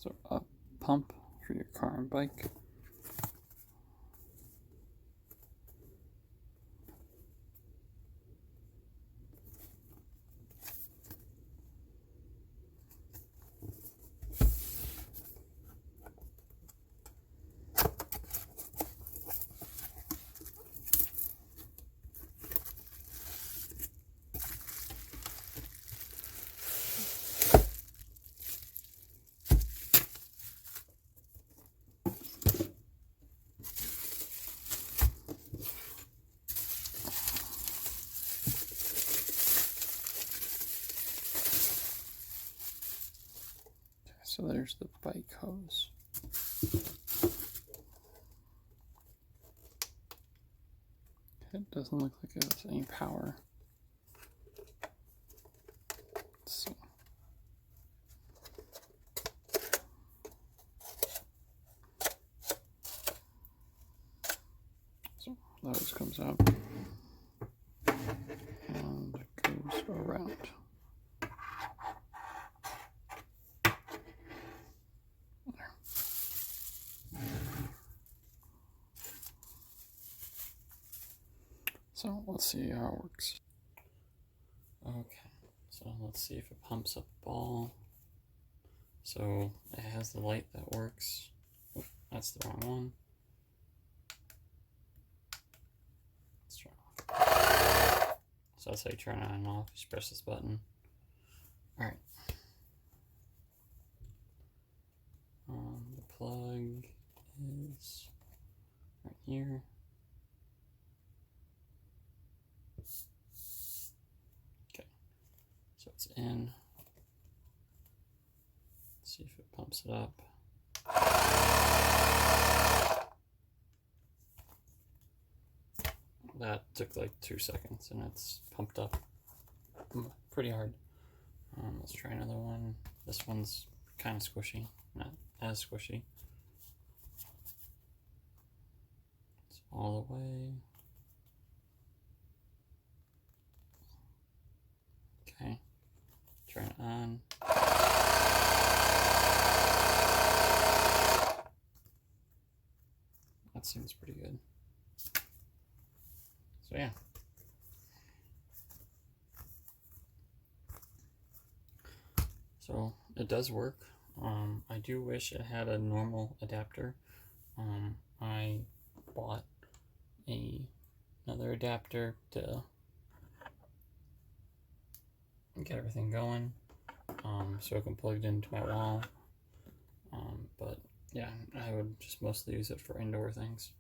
So a pump for your car and bike. So there's the bike hose. It doesn't look like it has any power. Let's see. So the hose comes out and it goes around. So let's see how it works. Okay, so let's see if it pumps up the ball. So it has the light that works. Oh, that's the wrong one. Let's turn it off. So that's how you turn it on and off. Just press this button. Alright. The plug is right here. Okay, so it's in. Let's see if it pumps it up. That took like 2 seconds and it's pumped up pretty hard. Let's try another one. This one's kind of squishy, not as squishy. It's all the way. Okay, turn it on. That seems pretty good. So yeah. So it does work. I do wish it had a normal adapter. I bought another adapter to get everything going, so I can plug it into my wall. But yeah, I would just mostly use it for indoor things.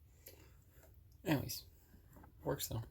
Anyways, works though.